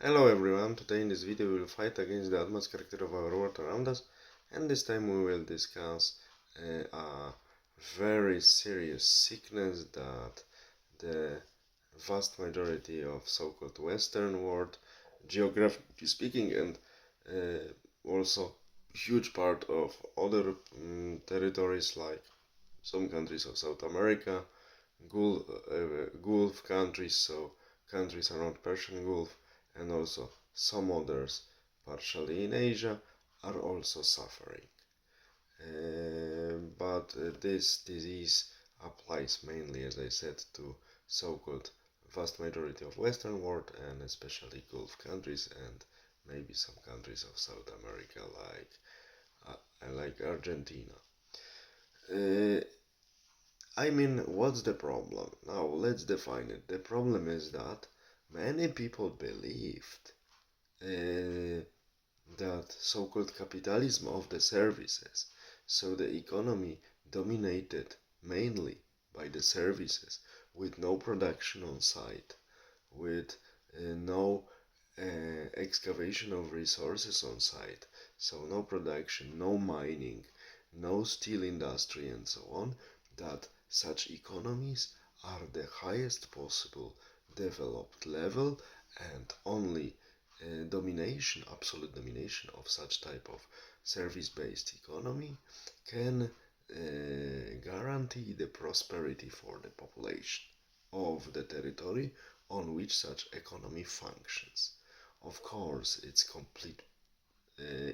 Hello everyone, today in this video we will fight against the advanced character of our world around us, and this time we will discuss a very serious sickness that the vast majority of so-called Western world, geographically speaking, and also huge part of other territories like some countries of South America, Gulf countries, so countries around Persian Gulf, and also some others, partially in Asia, are also suffering. But this disease applies mainly, as I said, to so-called vast majority of Western world and especially Gulf countries and maybe some countries of South America like Argentina. What's the problem? Now, let's define it. The problem is that many people believed that so-called capitalism of the services, so the economy dominated mainly by the services, with no production on site, with no excavation of resources on site, so no production, no mining, no steel industry, and so on, that such economies are the highest possible developed level, and only domination, absolute domination of such type of service-based economy can guarantee the prosperity for the population of the territory on which such economy functions. Of course, it's complete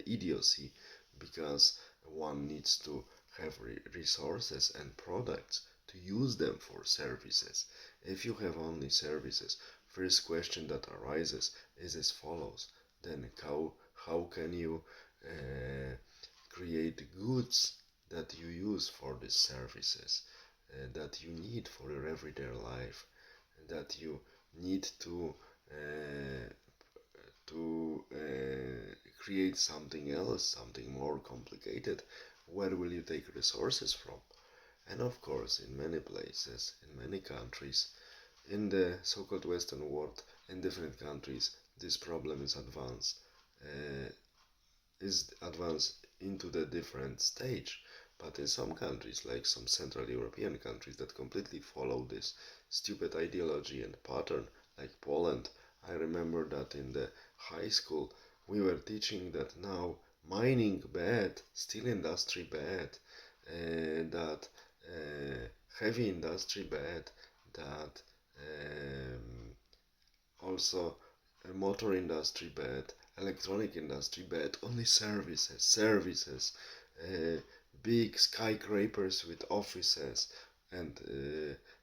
idiocy, because one needs to have resources and products to use them for services. If you have only services, first question that arises is as follows: then how can you create goods that you use for these services, that you need for your everyday life, that you need to create something else, something more complicated? Where will you take resources from? And of course, in many places, in many countries, in the so-called Western world, in different countries, this problem is advanced into the different stage. But in some countries, like some Central European countries that completely follow this stupid ideology and pattern, like Poland, I remember that in the high school we were teaching that now mining bad, steel industry bad, that heavy industry bad, that also motor industry bad, electronic industry bad, only services, uh, big skyscrapers with offices and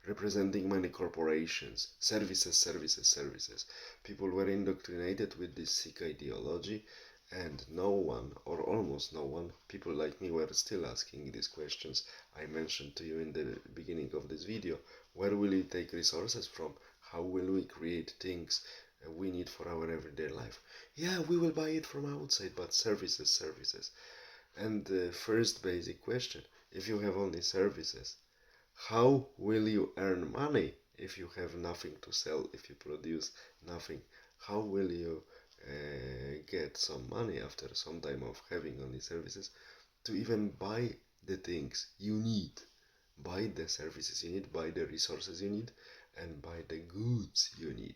representing many corporations, services. People were indoctrinated with this sick ideology, and no one, or almost no one, people like me were still asking these questions I mentioned to you in the beginning of this video. Where will we take resources from? How will we create things we need for our everyday life? Yeah, we will buy it from outside, but services. And the first basic question: if you have only services, how will you earn money if you have nothing to sell, if you produce nothing? How will you get some money after some time of having only services to even buy the things you need? Buy the services you need, buy the resources you need, and buy the goods you need.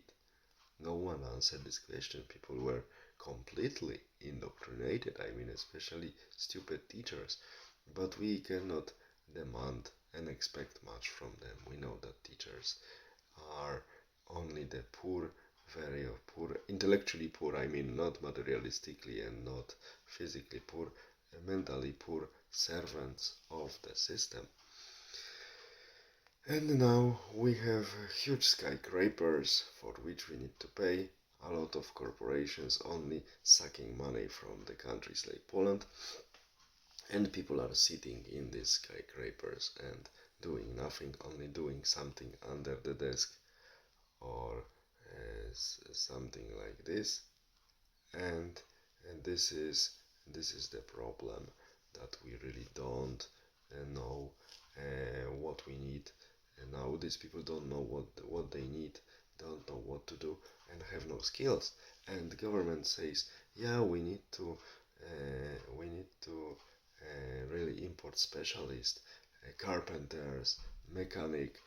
No one answered this question. People were completely indoctrinated. Especially stupid teachers. But we cannot demand and expect much from them. We know that teachers are only the poor, very poor, intellectually poor, not materialistically and not physically poor, mentally poor servants of the system. And now we have huge skyscrapers for which we need to pay, a lot of corporations only sucking money from the countries like Poland, and people are sitting in these skyscrapers and doing nothing, only doing something under the desk or something like this. And this is the problem, that we really don't know what we need. And now these people don't know what they need, don't know what to do, and have no skills. and the government says, yeah, we need to really import specialists, carpenters, mechanic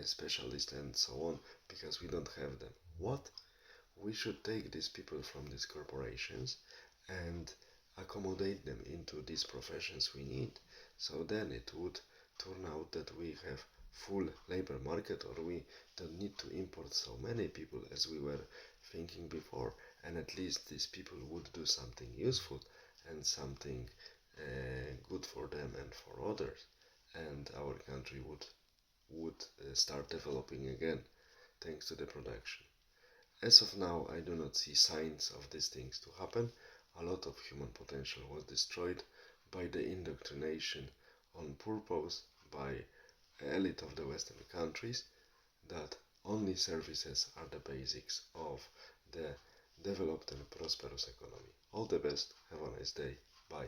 specialists, and so on, because we don't have them. What? We should take these people from these corporations and accommodate them into these professions we need. So then it would turn out that we have full labor market, or we don't need to import so many people as we were thinking before, and at least these people would do something useful and something good for them and for others, and our country would start developing again thanks to the production. As of now, I do not see signs of these things to happen. A lot of human potential was destroyed by the indoctrination on purpose by elite of the Western countries that only services are the basics of the developed and prosperous economy. All the best. Have a nice day. Bye.